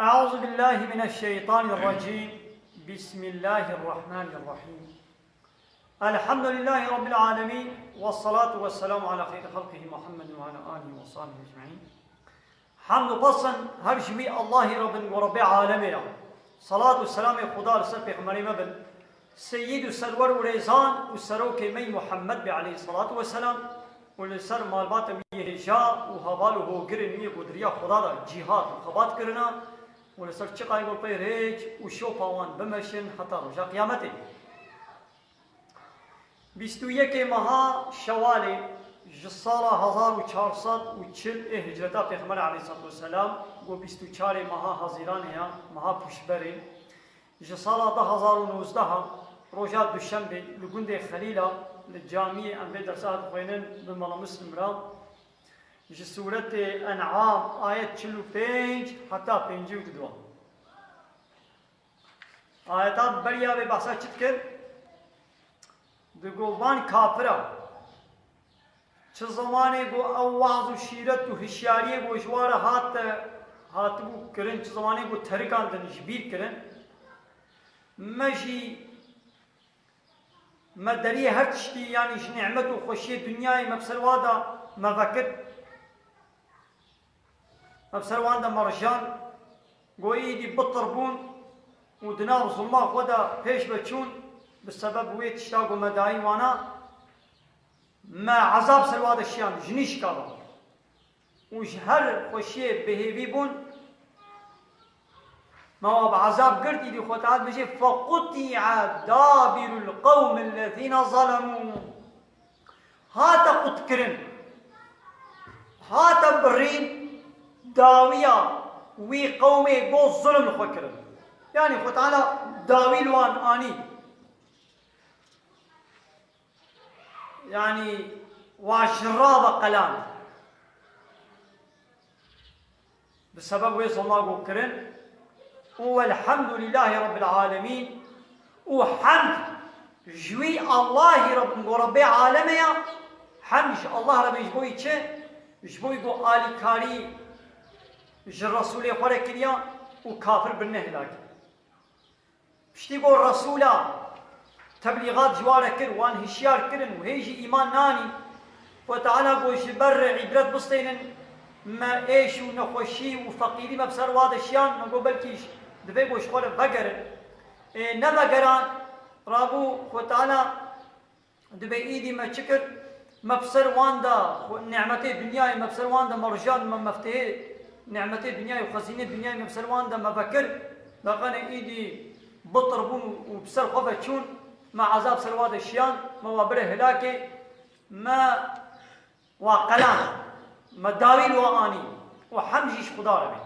أعوذ بالله من الشيطان الرجيم. بسم الله الرحمن الرحيم. الحمد لله رب العالمين، والصلاة والسلام على خير خلقه محمد وعلى آله وصحبه أجمعين. حمد بصن هر جميع الله رب ورب عالمين. صلاة والسلام خدا لسر پیغمبر مبن سيد سرور وريزان وسروك مي محمد عليه الصلاة والسلام ولسر مالبات ميهجا وهواله قرن مي قدريا خدا جهاد وخبات کرنا ولسر چقای گل پی ریج و شوپاوان بمشن حتی رجا قیامته. 21 ماه شوال سال 1440 هجرتا پیغمبر علیه الصلاة والسلام گو 24 ماه حاضران یا ماه پشبره سال 2019 رجا دوشنبه لگند خلیلا لجامعه انبی درسات خوینن بمال مسلم را سورة انعام آیت 45 حتی 52 آیتات بریا به بحثا چید کرد دگو وان کافرا چه زمانه گو اوعظ و شیرت و هشیاریه گو جوار هاتبو کرن چه زمانه گو ترکان دنشبیر کرن مجی مدری هر تشتی یعنی نعمت و خوشی دنیای مبسلوادا مفکر مبسلوان دا مرجان گو ایدی بطربون و دناو ظلما خدا پیش بچون بسبب وی تشتاق و مدعی وانا ما عذاب سلواد الشیان جنیش کابا وش هر خوشی بهیوی بون ما بعذاب قرد إذا خطعات بجي فقطع دابر القوم الذين ظلموا هاتا قتكرن هاتا برين داوية وي قومي قو الظلم الخكرن يعني خطعنا داوي الوان آني يعني واشراب قلان بسبب وي صلاة كرن والحمد لله رب العالمين وحمد جوي الله رب عالميا حمد الله رب جبوي چه جبوي قو آلي كاري جر رسول خوره كريا وكافر بالنهلاك بشتي قو الرسولا تبليغات جواره كر وان هشيار كرن وهيجي إيمان ناني وتعالى قو جبر عبرت بسطين ما ايش ونخوشي وفقيري مبسر واد الشيان ما قو بلكيش دبي بوش خوره بقرن نبقران رابو وتعالى دبي ايدي ما شكر مبصر واندا نعمتي الدنيا مبصر واندا مرجان ما مفتاح نعمتي الدنيا وخزينه الدنيا مبصر واندا ما بكر لقنا ايدي بطربون وبصر خفتشون مع عذاب سرواد الشيان ما وبره هلاكي ما وقلان ما داويل واني وحمجيش خدا ربي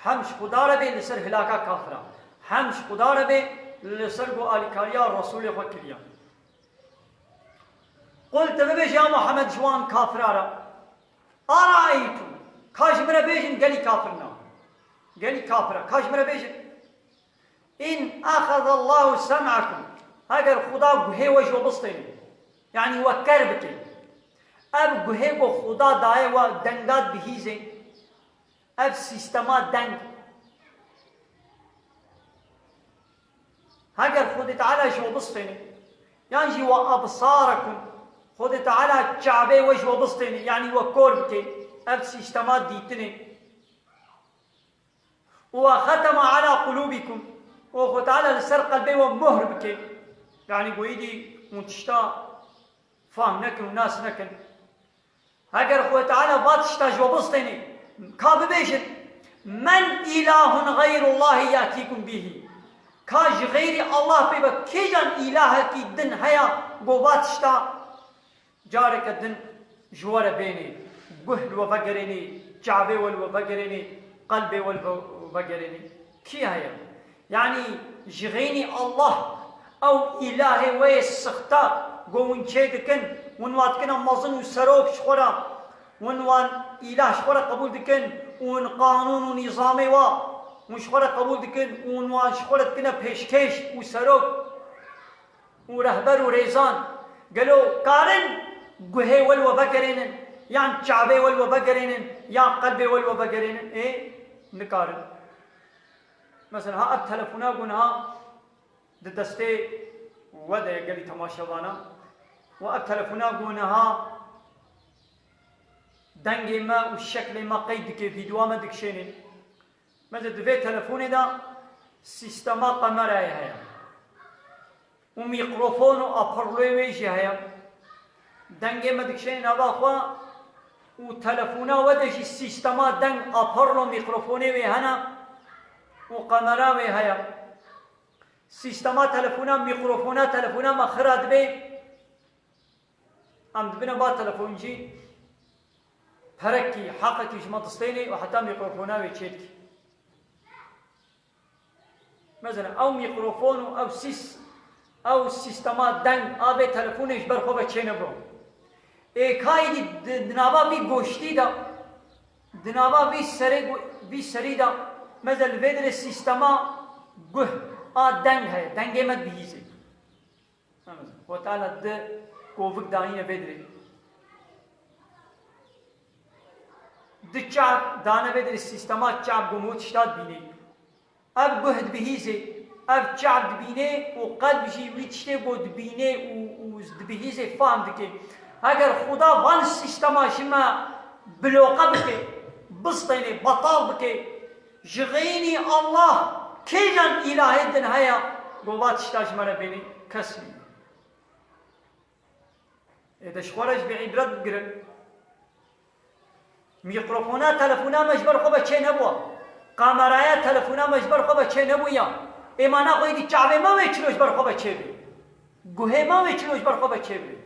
حمش خدا ربي لسر هلاكا كافرا حمش خدا ربي لسر قو آلكاريا الرسول فكريا قلت ببيش يا محمد جوان كافرارا أرأيتم كاجمرا بيجن قالي كافرنا قالي كافرا كاجمرا بيجن إن أخذ الله سمعكم هاجر خدا قهي وجه بسطين يعني وكربتين أب قهي خدا داي ودنگات بهيزين أب سيستمات دنگ هاجر خد تعالى شو بسطين يعني جي وأبصاركم خد تعالى شعبي وجه بسطين يعني وكربتين أب سيستمات ديتنين وختم على قلوبكم وخد تعالى لسر قلبي ومهر بكين يعني قويدي منتشتا فهم نكن وناس نكن هاجر خد تعالى باتشتا جو بسطين كاب بيجن من إله غير الله يأتيكم به كاج غير الله بيبا كيجان إله كي دن هيا قوباتشتا جارك الدن جوار بيني بهل وفقريني جعبي والوفقريني قلبي والوفقريني كي هيا يعني جغيني الله أو إله ويسختا قوون شيدكن ونواتكنا مظن وسروك شخورا ونوان إله شخورا قبول دكن ون قانون ونظامي وشخورا قبول دكن ونوان شخورا دكنا بيشكيش وسروك ورهبر وريزان قالوا قارن قهي والوفقرين يعني شعبي والوفقرين يعني قلبي والوفقرين ايه نقارن مثلا ها اب تلفونا قنها دسته وده قالي تماشاوانا و اب تلفونا قنها دنگ ما و شکل ما قید که ویدیو ما دکشینه مثلا دوی تلفونی دا سیستما قمرای هیا و میکروفون و اپرلوی ویجی هیا دنگ ما دکشینه نبا خوا و تلفونا ودشی سیستما دنگ اپرلو میکروفونی وی هنا و قمرا وی هیا سیستما تلفونا میکروفونا تلفونا مخراد بی ام دبنا با تلفون جی پرکی حقکی شما دستینی و حتی میکروفونا وی چیدکی مثلا او میکروفون او سیستما دنگ آب تلفونش برخوبه چه نبرو ایکایی دنابا وی گوشتی دا دنابا وی سری دا مثلا ویدر سیستما گوه دنگ ہے دنگی مت بیزی و تعالی ده کوفک دانیه ویدری ده چاب دانه ویدر سیستما چاب گموت شتاد بینی اب گهد بهیزه اب چاب بینه و قد بشی ویچته بود بینه و بهیزه فهم دکه اگر خدا وان سیستما شما بلوقه بکه بسطینه بطال بکه جغینی الله کیجان الهی دن هیا گوات شتاش مرا بینی کسمی ایدش خورج به عبرت بگرن میکروفونا تلفونا مجبر خوبه چه نبوا قامرایا تلفونا مجبر خوبه چه نبویا ایمانا خویدی چاوه ما وی چلوش بر خوبه چه بی گوه ما وی چلوش بر خوبه چه بی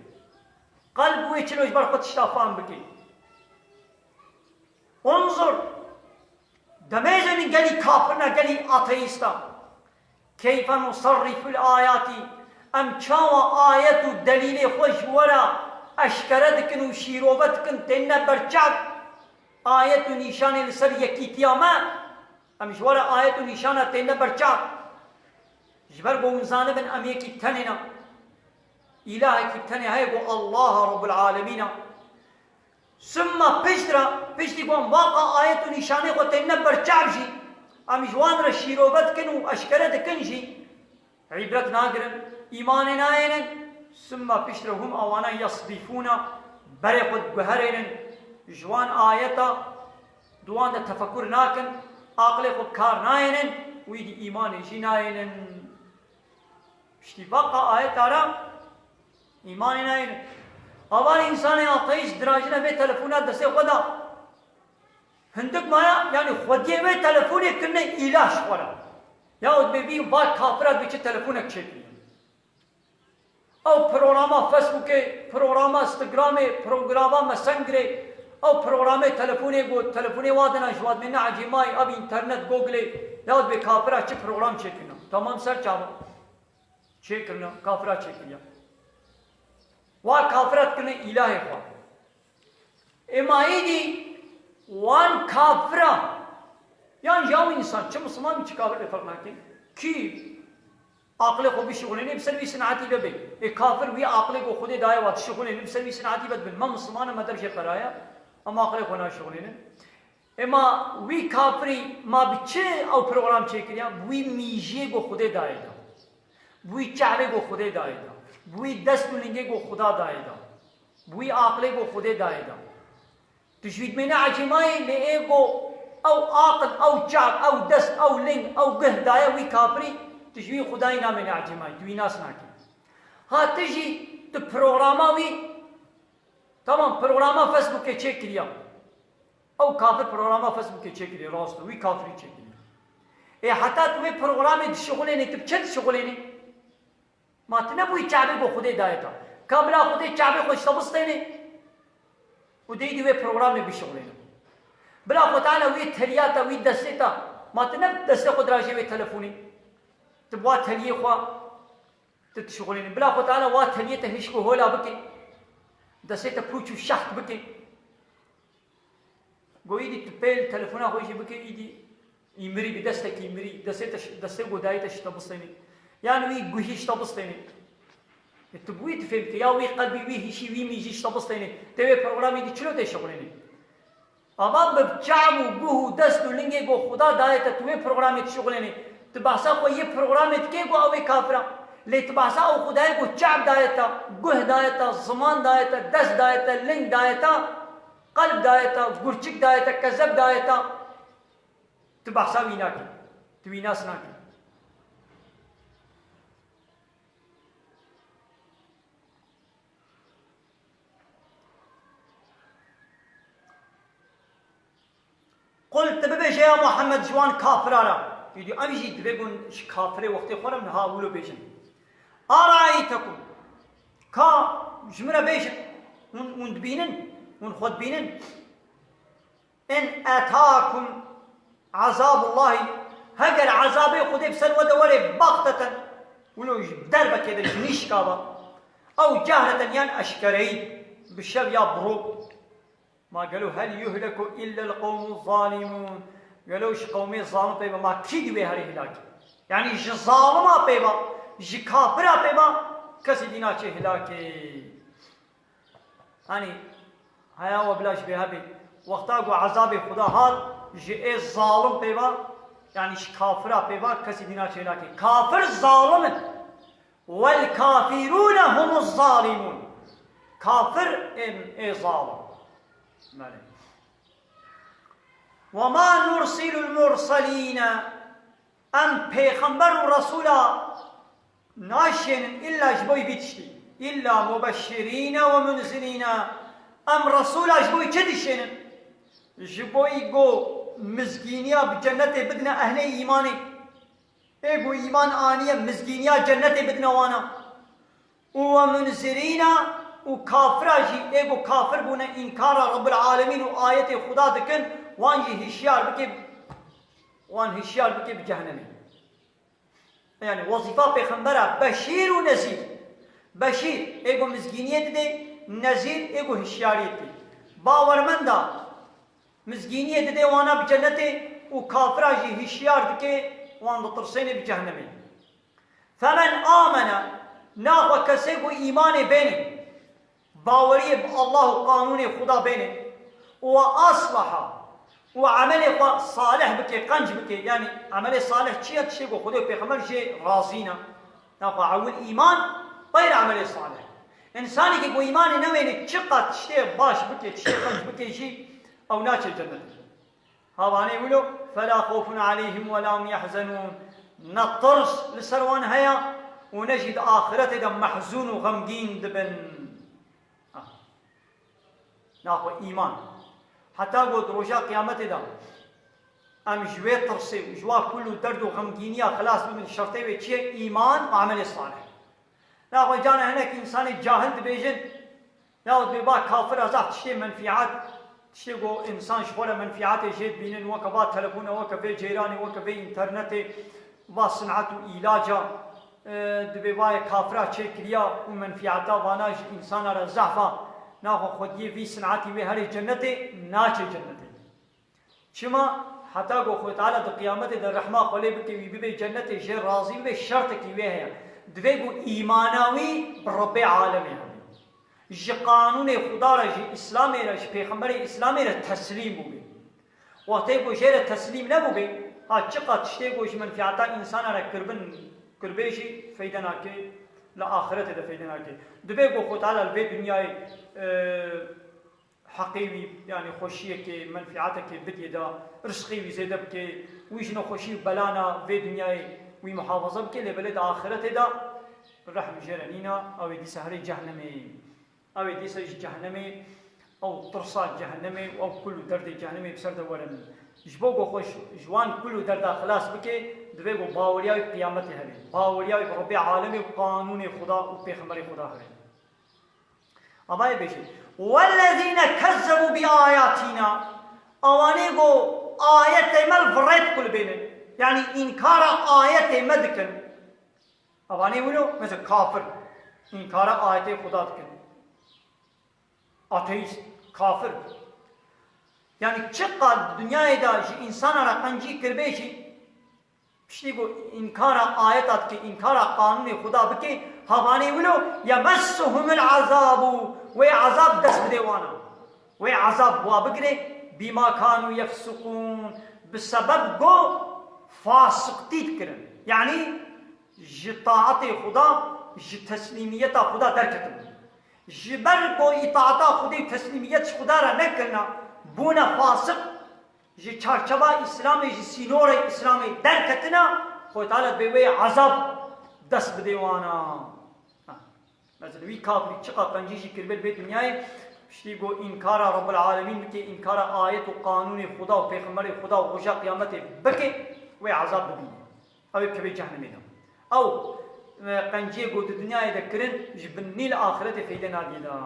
قلب وی چلوش بر خود شتافان بکی انظر دمیزنی گلی کافرنا گلی آتئیستا کیف نصرف الآیات ام چاوا آیت و دلیل خوش ورا اشکرد کن و شیروبت کن تنه برچاد آیت و نشان لسر یکی قیامه امش ورا آیت و نشان تنه برچاد جبر بونزانه بن ام یکی تنینا اله کی تنه های گو الله رب العالمین ثم پشتی گوم واقع آیت و نشانه خود تنه برچاب جی امیجوان را شیروبت کن و اشکرد کن جی عبرت ناگرن ایمان ناینن ثم پشت هم آوانا یصدیفونا بر خود گهرین جوان آیتا دوان دا تفکر ناکن عقل خود کار ناینن ویدی ایمان جی ناینن پشتی واقع آیت آرا ایمان ناینن اوان انسان آتیش دراجنه به تلفونات دسته خدا هندک مایا یعنی خودیه به تلفونه کنه ایلاش خورا یا او ببین با کافرات بچه تلفونه چکی او پروگراما فیسبوک پروگراما اینستاگرام پروگراما مسنجر او پروگرام تلفونه گو تلفونه وادنا جواد من عجیمای اب اینترنت گوگل یا به کافرات چه پروگرام چکنه تمام سر چاوا چکنه کافرات چکنه وا کافرت کنه اله خوا امایدی وان کافرا یعنی جاو انسان چه مسلمان چه کافر فرق نکنه کی عقل خو بشغلینه بسروی صنعتی ببین ای کافر وی عقل کو خود دای وقت شغلینه بسروی صنعتی ببین ما مسلمان مدرجه قرایا اما عقل خو نه شغلینه اما وی کافری ما بچه او پروگرام چه کردیا وی میجه کو خود دایدا وی چاله کو خود دایدا بوی دست لنگه گو خدا دایدا بوی عقل گو خود دایدا تشوید من عجمای لیه گو او عقل او چاق او دست او لنگ او گه دایا وی کافری تشوید خدای نام من عجمای دوی ناس ناکی ها تجی تو پروگراما وی تمام پروگراما فیسبوک چک کریا او کافر پروگراما فیسبوک چک کریا راست وی کافری چک کریا ای حتی تو پروگرام شغلینه تو چه شغلینه ما تنبوی چابه گو خود دایتا کاملا خود چابه خوش تبستینه و دیدی وی پروگرام بشغلینه بلا خود تعالی وی تلیاتا وی دستیتا ما تنب دست خود راجه وی تلفونی تبوا تلیه خواه تشغلینه بلا خود تعالی وا تلیه تهشکو هولا بکی دستیتا پوچو شخت بکی گو ایدی تپیل تلفونا خوشی بکی ایدی ایمری بی دسته کی ایمری دسته گو دایتا شتبستینه يعني وي جوهيش تبصتني تبوي تفهمت يا وي قلبي وي هشي وي ميجيش تبصتني تبي برنامج دي شلون تشغلني اما بچامو جوه دست لنگه گو خدا دایت تبي برنامج تشغلني تباسا خو یہ پروگرام اتکے گو اوے کافرہ لے تباسا او خدای کو چعب دایتا گوہ دایتا زمان دایتا دست دایتا لنگ دایتا قلب دایتا گرچک دایتا کذب دایتا تباسا وینا کی توینا سنا کی قلت ببيش يا محمد جوان كافر على يدي أمشي تبيقون كافر وقت خورم نهاولو بيشن أرأيتكم كا جمرة بيشن وندبينن ونخد بينن إن أتاكم عذاب الله هجر عذابي خدي بسن ودوري بغتة ولو دربة كده جنيش كابا أو جهرة يان أشكري بالشر يا برو ما قالوا هل يهلك إلا القوم الظالمون قالوا إيش قومي ظالم بيبا ما كيد بهاري هلاك يعني إيش ظالما بيبا إيش كافرا بيبا كسي دينا شيء هلاك يعني هيا وبلاش بهابي وقتا قو عذاب خدا هال إيش ظالم بيبا يعني إيش كافرا بيبا كسي دينا شيء هلاك كافر ظالم والكافرون هم الظالمون كافر إن ظالم وما نرسل المرسلين أم پیغمبر و رسولا ناشين إلا جبوي بيتشتي إلا مبشرين ومنذرين أم رسولا جبوي كدشين جبوي قو مزقينيا بجنة بدنا أهل إيماني إيقو إيمان آنية مزقينيا جنة بدنا وانا ومنذرين وكافراجي ايغو كافر بونا انكار رب العالمين وآية خدا دكن وان هشيار بكي بجهنم يعني وظيفة بيخنبرا بشير ونذير بشير ايغو مزگينية دي نذير ايغو هشيارية دي باورمندا مزگينية دي وانا بجنة وكافراجي هشيار بكي وان دطرسين بجهنم فمن آمن ناغو كسيغو إيمان بيني باوري الله قانون خدا بينه واصلح وعمل صالح بك قنج بك يعني عمل صالح شيء خدا بيخمر شيء راضينا ناقا عول ايمان غير عمل صالح انساني كي ايمان نوين تشقت شيء باش بك شيء قنج بك شيء او ناش الجنه هذا يقولوا فلا خوف عليهم ولا هم يحزنون نطرس لسروان هيا ونجد اخرته محزون وغمقين دبن ناخو إيمان حتى قلت رجاء قيامته دا أم جوي ترسي وجوا كله درد وغمقينية خلاص من الشرطي وشيء إيمان وعمل صالح ناخو جانا هناك إنسان جاهل بيجن ناخو بيبا كافر أزاق تشتي منفعات تشتي قو إنسان شغل منفعات جيد بينن وكبا تلفون وكبا جيراني وكبا إنترنت وصنعة وإلاجة دبيبا كافرات شكلية ومنفعاتا واناج إنسان رزعفا ناخو خودی في صنعتي و هر جنته ناچ جنته شما حتى گو خود تعالی د قیامت د رحمه خلی بکی وی به جنته جه راضی و شرط کی وی ہے دویگو ایماناوی رب عالمی جه قانون خدا را جه اسلام را جه پیغمبر اسلام را تسلیم بوی وقتی گو جه تسلیم نبوی ها چقدر تشتی گوش منفعتا انسان را کربیشی فیده ناکی لآخرت ده فیده ناکی دویگو خود تعالی الوی دنیای حقيوي يعني خوشيه كي منفعتك بدي دا رزقي وزيد بك ويشنو خوشي بلانا في دنياي وي محافظه بك لبلد اخرته دا رحم جرانينا او دي سهري جهنمي او دي سهري جهنمي او طرصات جهنمي او كل درد جهنمي بسرد ورن جبوغو خوش جوان كل درد خلاص بك دويغو باورياي قيامته هري باورياي رب عالمي وقانون خدا وبيغمبر خدا هري أباي بيشي والذين كذبوا بآياتنا أوانيغو آيات مال فريد كل بينه يعني إنكار آيات مدكن أواني ولو مثل كافر إنكار آيات خدا دكن أتيست كافر يعني چقدر دنيا دا إنسان را قنجي كربيشي بشتي گو إنكار آياتات كي إنكار قانون خدا بكي هواني ولو يمسهم العذاب وعذاب دس بديوانا وعذاب وابقري بما كانوا يفسقون بسبب جو فاسقتي كرن يعني جطاعت خدا تسليميت خدا دركتن جبر کو اطاعت خدا تسليميت خدا را نکرنا بونا فاسق جي چارچبا اسلامي جي سينور اسلامي دركتنا خو تعالى بوي عذاب دست بديوانا مثلا وی کافری چقدر پنجیشی کربل به دنیای شتی گو انکار رب العالمین بکه انکار آیت و قانون خدا و پیغمبر خدا و غشا قیامت بکه و عذاب ببینه او بکه جهنم ایدم او قنجی گو دنیای دکرن جبنی الآخرت فیده نادیدا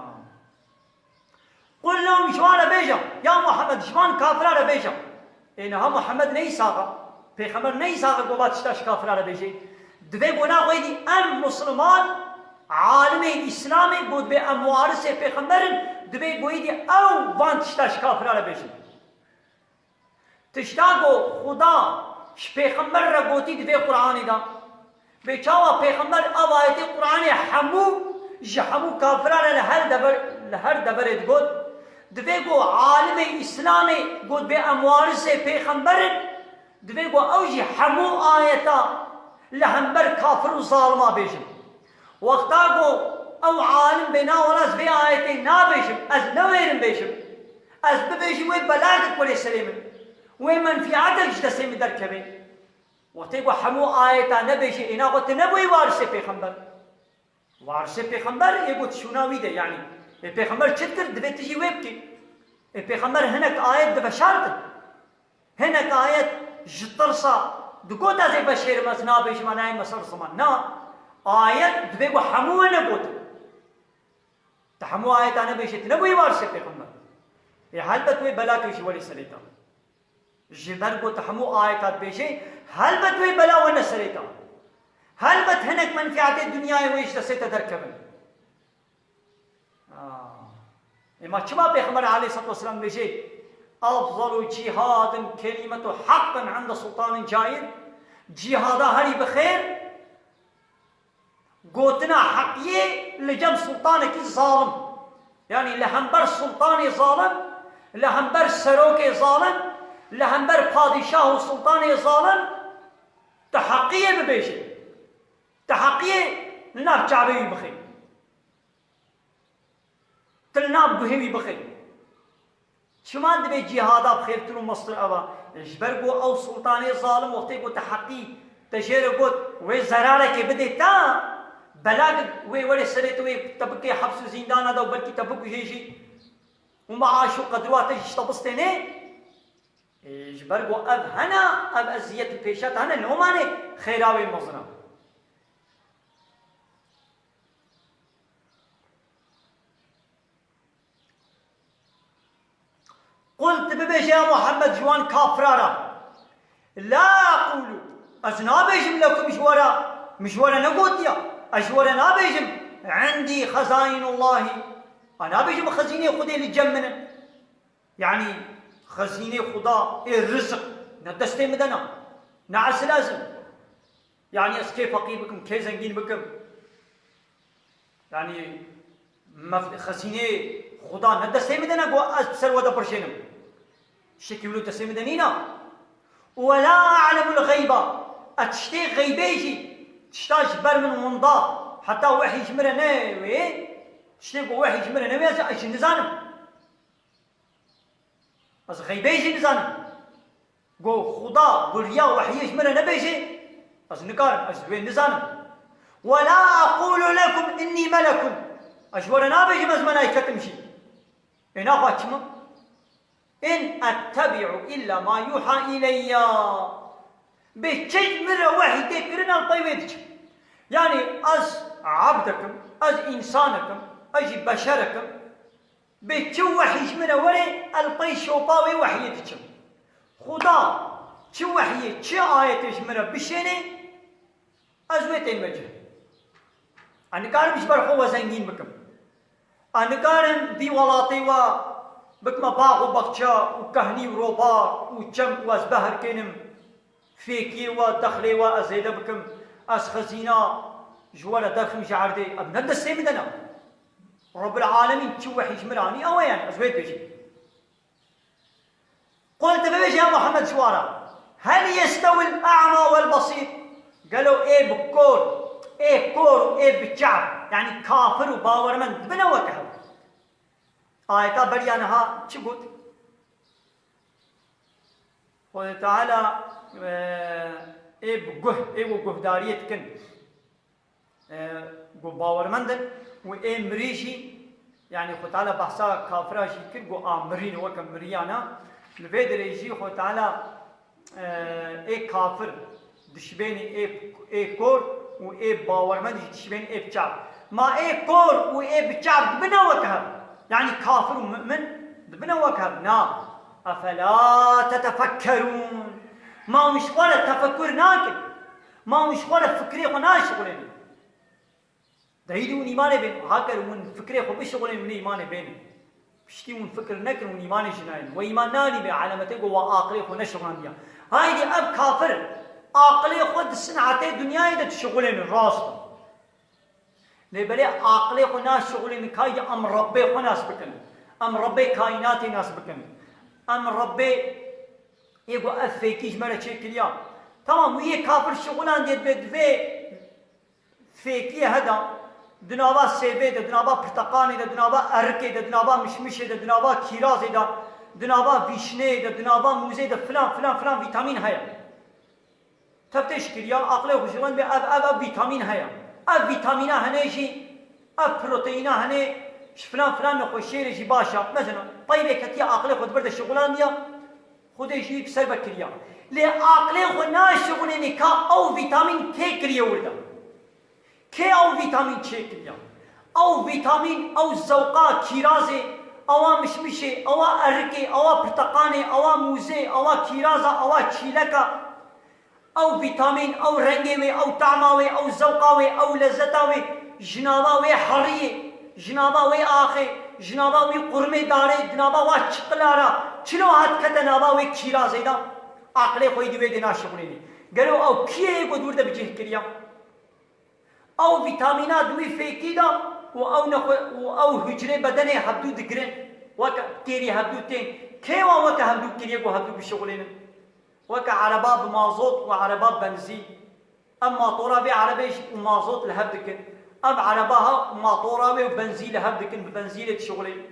قل لهم شوانا بیجم یا محمد شوان کافران بیجم اینها محمد نیساقا پیغمبر نیساقا گو باتشتاش کافران بیجه دوی گناه خویدی ام مسلمان عالم اسلامی بود به اموارس پیغمبرن دوی گویدی او وان تشتاش کافران بیجه تشتا گو خدا پیغمبر را گوتی دوی قرآنی دا بیچاوا پیغمبر او آیت قرآن همو کافران لهر دبرد گود دوی گو عالم اسلامی بود به اموارس پیغمبرن دوی گو اوجی همو آیتا لهمبر کافر و ظالما بیجم وقتا گو او عالم بنا وراز بی آیتی نا بیجم از نویرم بیجم از ببیجم وی بلاغت پلی سلیمن وی منفعاتك جدسیم در کبی وقتی گو همو آیتا نبیجی اینا گو تنبوی وارث پیغمبر وارث پیغمبر ایگو تشوناوی ده یعنی پیغمبر چت کرد دوی تجی وی بکی پیغمبر هنک آیت دفشارت هنک آیت جترسا دقوت از بشیر مزنا بیش منای مسر زمان نه آیت دوی گو همو نبود تحمو آیت آنه بیشت نبوی وارث پیغمبر ای حلبت وی بلا کشی ولی سلیتا جبر گو تحمو آیتات بیشی حلبت وی بلا ون سلیتا حلبت هنک منفعات دنیای ویش دسیتا در کبن اما چما پیغمبر علیه الصلاة والسلام بیشی افضل جهاد كلمة حق عند سلطان جائر جهادا هری بخیر قوتنا حقیه لجم سلطان کی ظالم يعني لهمبر سلطان ظالم لهمبر سروك ظالم لهمبر پادشاه و سلطان ظالم تحقیه ببیشه تحقیه لناب چعبه بخیر تلناب گوهی بخیر شما دبی جهادا بخیر تلو مصر اوا جبر گو او سلطان ظالم وقتی گو تحقی تجیر گو وی زراره که بده تا بلاغ وی ولی سریت وی طبقی حبس و زندان دا بلکی طبق جیشی و معاش و قدروات جشتبسته نه جبر گو اب هنا اب ازیت پیشت هنا نومانه خیراوی مزنا قلت ببيش يا محمد جوان كافرارا لا أقول أزنا بيجم لكم مشورا نقول يا أشورا نابيجم عندي خزائن الله أنا بيجم خزينة خدي للجمنا يعني خزينة خدا الرزق ندستي مدنا نعس لازم يعني أسكي فقير بكم كي زنجين بكم يعني خزينة خدا ندستي مدنا قو أسبسر ودا برشينم شكي ولو تسلم دنينا ولا أعلم الغيبة أتشتي غيبيجي تشتاش بر من منضا حتى وحي جمرة ناوي تشتي قو وحي جمرة ناوي أش نزانم أز غيبيجي نزانم قو خدا وريا وحي جمرة نبيجي أز نكار أز وين نزانم ولا أقول لكم إني ملك أشورا نابيجي مز ملايكة تمشي إنا خاتمة إن أتبع إلا ما يوحى إلي بيتشج مرة واحد تكرنا الطيبتش يعني أز عبدكم أز إنسانكم أجي بشركم بيتشو وحيش مرة وري الطيش وطاوي وحيتكم خدا شو وحيت شو آيتش مرة بشيني أزويتين مجه أنا كارم مش برخوا زنجين بكم أنا كارم دي ولاطي بكما باغ وبخشا وكهني وروبار وجم وازبهر كنم فيكي ودخلي وازيد بكم اس خزينة جوالا دخل مش عردي ابن السيم دنا رب العالمين تشوح يجمراني اوين ازويد بيجي قلت بيجي يا محمد شوارا هل يستوي الأعمى والبصير؟ قالوا إيه بكور، إيه كور وإيه بكعب، يعني كافر وباورمند بنا وكهو. آيتا بريانها شو قلت؟ قال تعالى إيه بجه إيه وجهدارية كن باورمند وإيه مريشي، يعني خو تعالى بحثا كافرة شي كن جو آمرين وكم مريانا لبيدر يجي خو تعالى إيه كافر دشبيني إيه كور وإيه باورمند دشبيني إيه بشعب، ما إيه كور وإيه بشعب بنا وكهب، يعني كافر ومؤمن بنا وكهب. نعم أفلا تتفكرون، ما مش ولا تفكر ناكل، ما مش ولا فكري خناش شغلين دايدون إيمان بين هاكر ون فكري خو بشغلين من إيمان بين بشتي ون فكر نكر ون إيمان جناين وإيمان ناني بعلامته جو وعقلي خو نشغلان ديا هاي دي أب كافر عقلي خود السنعتي دنيا إذا تشغلين الراس لبلي عقلي خو ناس شغلين كاي أم ربي خو ناس بكن، أم ربي كائناتي ناس بكن، أم ربي يقول أفكيش مرة شيء كليا تمام. ويه كافر شغلان ديت بدفي فيكي هذا دنابا سيبه ده دنابا برتقاني ده دنابا أركي ده دنابا مشمشة ده دنابا كيرازي ده دنابا فيشني ده دنابا موزي ده فلان فلان فلان فيتامين هيا تفتش كليا عقله وشغلان به أب فيتامين هيا أب فيتامينا هنيجي أب بروتينا هني فلان فلان نخوشيري جي باشا مثلا طيب كتيا عقله خد برد الشغلان ديا خده يجي بسر بكريا لعقله خو ناش شغليني كا أو فيتامين كي كريا ولدا كي أو فيتامين كي كريا أو فيتامين أو زوقات كيرازي أو مشمشة أو أركي أو برتقاني أو موزي أو كيرازا أو تشيلكا أو فيتامين أو رنجوي أو طعماوي أو زوقاوي أو لذتاوي جناباوي حرية جناباوي آخي جناباوي قرمي داري جناباوي چقلارا چلو هات كتناباوي كيرازي دا عقلي خوي دي بيدنا شغليني قالوا أو كيه قد ورد بجه كريا أو فيتامينات دوي فيكي دا أو هجري بدني هبدو دقرن وكا تيري هبدو تين كيوا وكا هبدو كريا هبدو بشغلين وكا عرباب مازوت وعرباب بنزين أما طورا عربيش ومازوت لهبدكن أب عرباها ماطورة وبنزين لهبدكن ببنزينة شغلين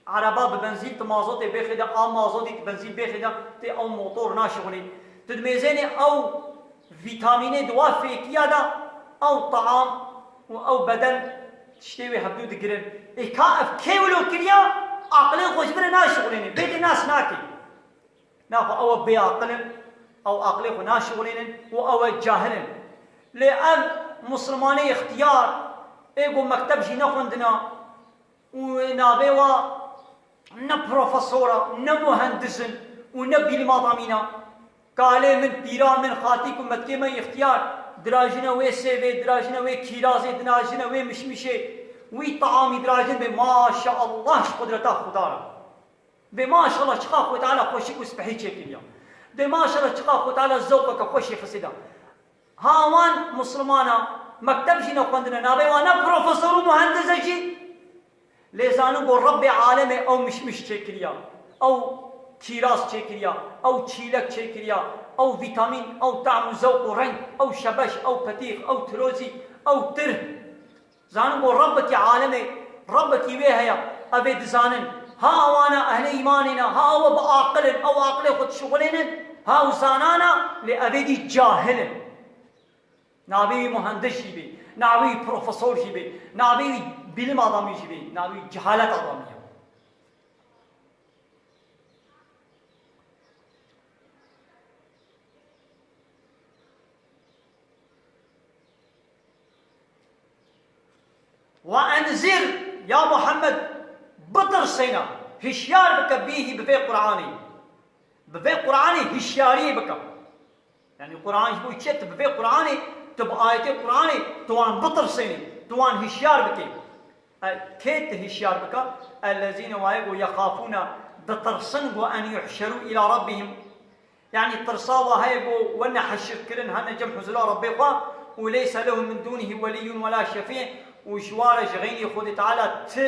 عربا ببنزين تمازوت بيخدا مازوت بنزين بيخدا تي أو موتور ناشغلين تدميزيني أو فيتامين دوا فيكيا دا أو طعام أو بدن تشتوي هبدو دقرن إكاف كيولو كريا عقلين خوش بنا ناشغلين بيت ناس ناكي ناخو أو بيعقلن أو عقلين خو ناشغلين أو جاهلن لأن مسلماني اختيار إيقو مكتب جي نخوندنا ونابيوا نبروفيسورا نمهندسن ونبي المضامينا قالي من بيران من خاتيكم متكيما اختيار دراجنا وي سيفي دراجنا وي كيرازي دراجنا وي مشمشي وي طعامي دراجن بما شاء الله قدرته خدارا بما شاء الله شقا خو تعالى خوشي وسبحي شكليا بما شاء الله شقا خو تعالى ذوقك خوشي خسدا هاوان مسلمانا مكتب جينا قندنا نابي وانا بروفيسور ومهندس جي ليزانو قول ربي عالمي او مش تشكريا او كيراس تشكريا او تشيلك تشكريا او فيتامين او طعم وذوق ورنج او شبش او بطيخ او تروزي او تره زانو قول ربك عالمي ربك يبيها ابي دزانن ها وانا اهل ايماننا ها هو بعاقل او عقل خد شغلين ها وزانانا لابدي جاهل نابي مهندس جيبي نابي بروفيسور جيبي نابي bilim adamı gibi, nabi cehalet adamı ya. وأنذر يا محمد بطر سينا هشيار بك بيه بفي قرآني بفي قرآني هشياري بك يعني قرآن يقول يشت بفي قرآني تبقى آية قرآني توان بطر سيني توان هشيار بك كيت هشيار بك الذين يخافون بترسن أن يحشروا إلى ربهم يعني ترصاوا هيبو وانا حشر كرن هنا جمع حزلا ربي وليس لهم من دونه ولي ولا شفيع وشوارج غيني خود تعالى ت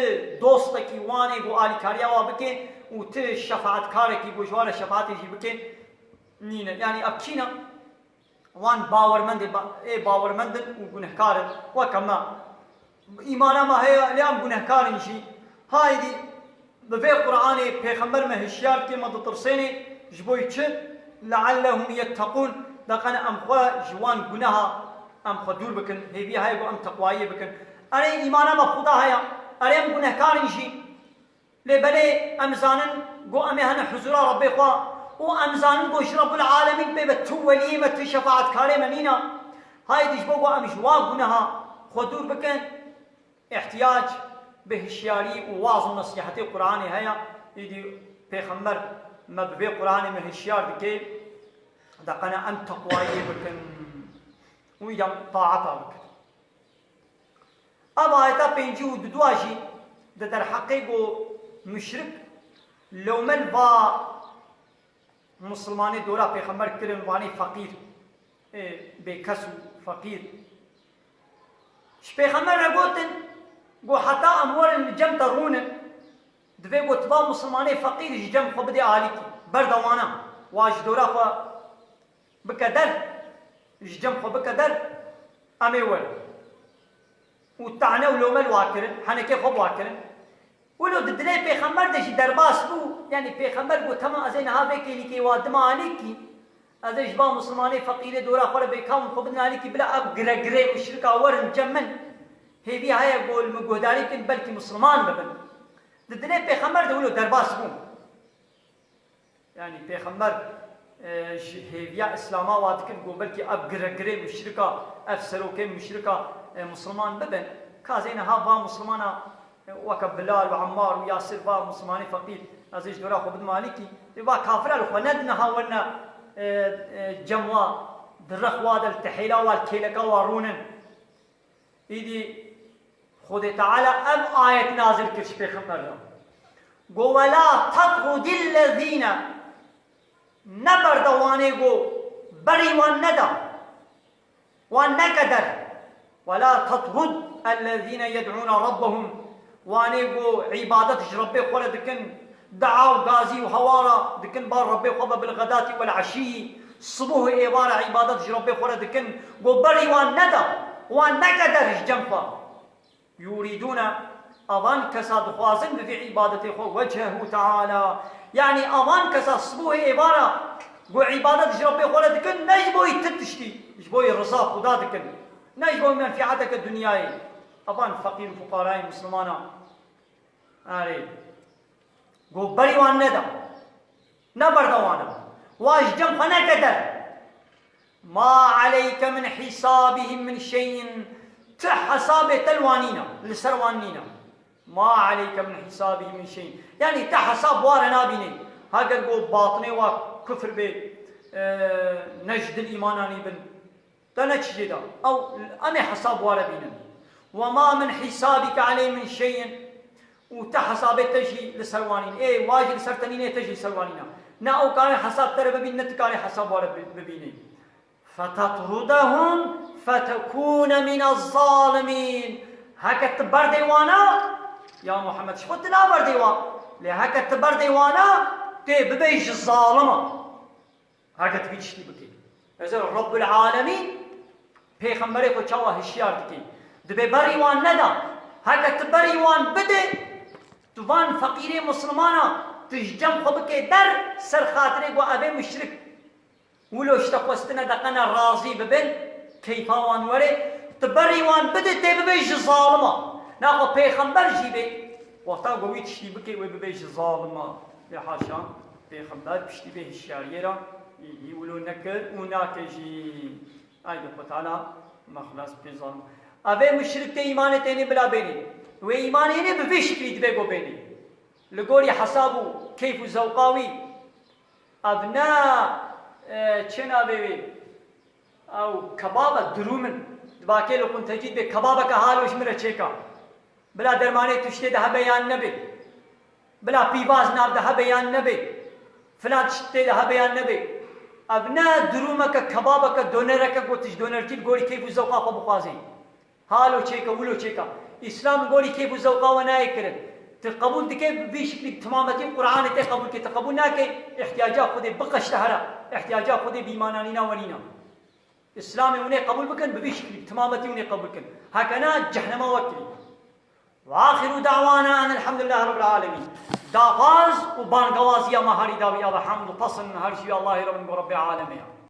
دوستك واني بو آل كاريا وبكين وت شفاعت كارك بو شوارج شفاعتي بكين نينا يعني أبكينا وان باورمند وجنهكار وكما إيمانا ما هي لام جنهكار شيء هاي دي بفي قرآني بيخمر ما هشيار كما تطرسيني جبوي لعلهم يتقون لقنا أمخوا جوان جنها أمخوا دور بكن هي هاي أم تقوائي بكن أري إيمانا ما خدا هيا أري أم جنهكار شيء لبلي أمزانن جو أمهنا حضور ربي خوا وأمزانن جو رب العالمين ببتو وليمة شفاعة كاري منينا هاي ديش بوغو أمجوا جنها خدور بكن احتياج بهشياري وواظ نصيحة القرآن هيا يدي بيخمر ما ببي قرآن مهشيار بكي دقنا أم تقوائي بكن ويدام طاعتا بكن أبا آيتا بينجي وددواجي در حقيقو مشرك لو من با مسلماني دورا بيخمر كرن واني فقير بكسو فقير ش بيخمر رقوتن قو حتى أمور الجم ترونن دفي قو تبا مسلماني فقير جم خو بدي آليكي بردوانا واج دورا خو بكدر جم خو بكدر أمي ول وتعنى ولو مل واكرن حنكي خو واكرن ولو ددلي بيخمر دشي درباس بو يعني بيخمر بو تمام ازين هافيكي لكي وادما عليكي ازيش با مسلماني فقير دورا خور بيكام خو بدنا عليكي بلا اب غرغري مشركا ورن جمن هي بي هاي يقول مجوداري كن بلكي مسلمان ببن ددلي بيخمر دولو درباس بو يعني بيخمر هيبيا اسلاما وادكن قول بلكي اب غرغري مشركا افسروكي مشركا مسلمان ببن كازين هافا مسلمانا وكب بلال وعمار وياسر با مسلماني فقير ازيش دورا خو بد مالكي با كافر الخو ندنا هاولنا جموا درخ واد التحيلا والكيلكا وارونن ايدي خود تعالى ام آية نازل كرش بيخمر قو ولا تطرد الذين نبر دواني قو بري وان ندى وان نكدر ولا تطرد الذين يدعون ربهم وانيقو عبادتش ربي خولا دكن دعاو غازي وهوارا دكن بار ربي خولا بالغداة والعشي صبوه ايبارا عبادتش ربي خولا دكن قو بري وان ندى وان نكدرش جنفا يريدون أظن كسا دخوازن بفي عبادته خو وجهه تعالى يعني أظن كسا صبوه ايبارا قو عبادتش ربي خولا دكن نجبو يتتشتي نجبو يرزا خدا دكن نجبو منفعتك الدنياي أظن فقير فقراء مسلمانا آره قو بري وان ندى نبر دوانا واش جم خنا كدر ما عليك من حسابهم من شيء تحساب تلوانينا لسروانينا ما عليك من حسابهم من شيء يعني تحساب وارنا بيني هاجر قو باطني وكفر به نجد الإيماناني بن تنش جدا أو أمي حساب وارا بينا وما من حسابك عليه من شيء وتحساب تجي لسروانين ايه واجب سرتنين تجي سروانينا نا او كان حساب ترى ببين نتكاري حساب ولا ببيني فتطردهم فتكون من الظالمين هكا تبر ديوانا يا محمد شفت لا بر ديوان لهكا تبر ديوانا تي ببيش الظالمه هكا تبيش تي بكي اذا رب العالمين پیغمبر کو چوا هشیار دکی دبي بري وان ندا هكا تبري وان بده توان فقير مسلمانا تجمع خبك در سر خاطري و ابي مشرك ولو اشتقوستنا دقنا راضي ببن كيف وان وري تبري وان بده تبيش ظالمه ناخو پیغمبر جيبه وقتا قوي تشتي بكي وبيش ظالمه يا حاشا پیغمبر بشتي به الشاريرا يقولوا نكر وناكجي ايدو تعالى مخلص بظالم ابي مشرك ايمان تاني بلا بيني و ايمانيني بفشكلي دبيقو بيني لقولي حسابو كيف زوقاوي ابناء چنا بيبي او كبابا درومن دباكي لو كنت تجد بكبابا كحال وش مرة چيكا بلا درماني تشتي ده بيان نبي بلا بيباز ناب ده بيان نبي فلان تشتي ده بيان نبي ابناء درومك كبابك دونرك قوتش دونرتي قولي كيف زوقا فبخوازي حالو چيكا ولو چيكا اسلام قولي كيف زوقا وناي كرن تقبول دكي بشكل تمامتي قرآن تقبول كي تقبول ناكي احتياجات خودي بقش تهرا احتياجات خودي بإيمانانينا ونينا إسلامي وني قبول بكن ببشكل تمامتي وني قبول بكن هكذا جهنم وكلي وآخر دعوانا أن الحمد لله رب العالمين دافاز وبانقوازيا مهاري داوي أبا حمد وقصن هرشي الله رب العالمين